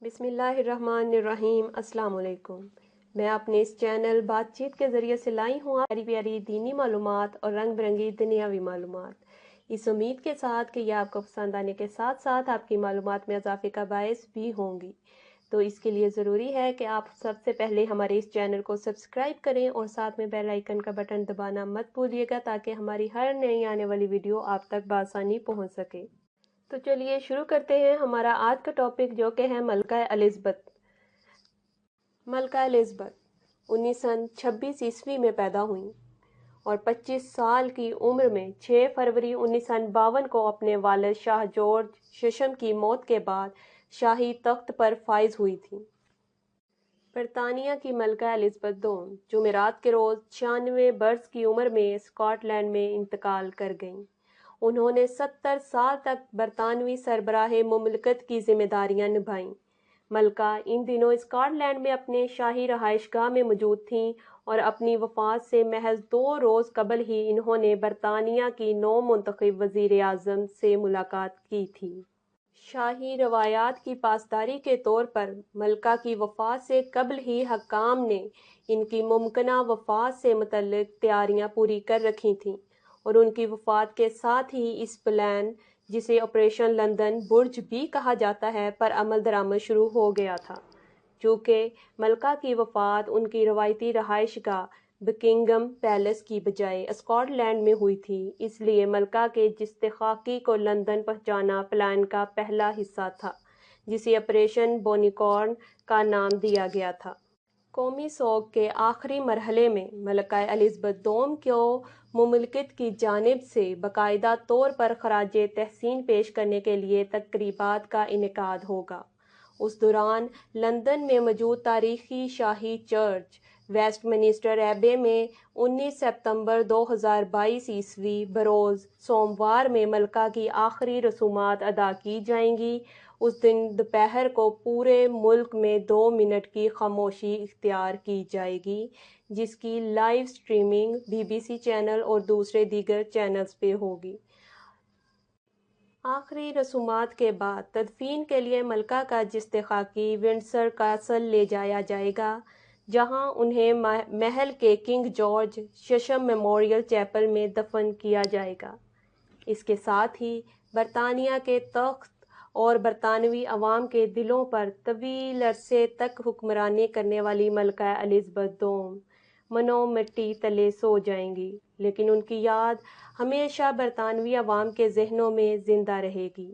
بسم اللہ الرحمن الرحیم۔ السلام علیکم۔ میں اپنے اس چینل بات چیت کے ذریعے سے لائی ہوں پیاری پیاری دینی معلومات اور رنگ برنگی دنیاوی معلومات، اس امید کے ساتھ کہ یہ آپ کو پسند آنے کے ساتھ ساتھ آپ کی معلومات میں اضافے کا باعث بھی ہوں گی۔ تو اس کے لیے ضروری ہے کہ آپ سب سے پہلے ہمارے اس چینل کو سبسکرائب کریں اور ساتھ میں بیل آئیکن کا بٹن دبانا مت بھولیے گا تاکہ ہماری ہر نئی آنے والی ویڈیو آپ تک بآسانی پہنچ سکے۔ تو چلیے شروع کرتے ہیں ہمارا آج کا ٹاپک، جو کہ ہے ملکہ الزبتھ۔ ملکہ الزبتھ 1926 میں پیدا ہوئیں اور 25 سال کی عمر میں 6 فروری 1952 کو اپنے والد شاہ جارج ششم کی موت کے بعد شاہی تخت پر فائز ہوئی تھیں۔ برطانیہ کی ملکہ الزبتھ دوم جمعرات کے روز 96 برس کی عمر میں اسکاٹ لینڈ میں انتقال کر گئیں۔ انہوں نے 70 سال تک برطانوی سربراہ مملکت کی ذمہ داریاں نبھائیں۔ ملکہ ان دنوں اسکاٹ لینڈ میں اپنے شاہی رہائش گاہ میں موجود تھیں اور اپنی وفات سے محض 2 روز قبل ہی انہوں نے برطانیہ کی نو منتخب وزیر اعظم سے ملاقات کی تھی۔ شاہی روایات کی پاسداری کے طور پر ملکہ کی وفات سے قبل ہی حکام نے ان کی ممکنہ وفات سے متعلق تیاریاں پوری کر رکھی تھیں اور ان کی وفات کے ساتھ ہی اس پلان، جسے آپریشن لندن برج بھی کہا جاتا ہے، پر عمل درآمد شروع ہو گیا تھا۔ چونکہ ملکہ کی وفات ان کی روایتی رہائش گاہ بکنگھم پیلس کی بجائے اسکاٹ لینڈ میں ہوئی تھی، اس لیے ملکہ کے جستخاکی کو لندن پہنچانا پلان کا پہلا حصہ تھا، جسے آپریشن یونیکارن کا نام دیا گیا تھا۔ قومی سوگ کے آخری مرحلے میں ملکہ الزبتھ دوم کو مملکت کی جانب سے باقاعدہ طور پر خراج تحسین پیش کرنے کے لیے تقریبات کا انعقاد ہوگا۔ اس دوران لندن میں موجود تاریخی شاہی چرچ ویسٹ منسٹر ایبے میں 19 ستمبر 2022 بروز سوموار میں ملکہ کی آخری رسومات ادا کی جائیں گی۔ اس دن دوپہر کو پورے ملک میں 2 منٹ کی خاموشی اختیار کی جائے گی، جس کی لائیو سٹریمنگ BBC چینل اور دوسرے دیگر چینلز پہ ہوگی۔ آخری رسومات کے بعد تدفین کے لیے ملکہ کا جستخاکی ونڈسر کیسل لے جایا جائے گا، جہاں انہیں محل کے کنگ جارج ششم میموریل چیپل میں دفن کیا جائے گا۔ اس کے ساتھ ہی برطانیہ کے تخت اور برطانوی عوام کے دلوں پر طویل عرصے تک حکمرانی کرنے والی ملکہ الزبتھ دوم منو مٹی تلے سو جائیں گی، لیکن ان کی یاد ہمیشہ برطانوی عوام کے ذہنوں میں زندہ رہے گی۔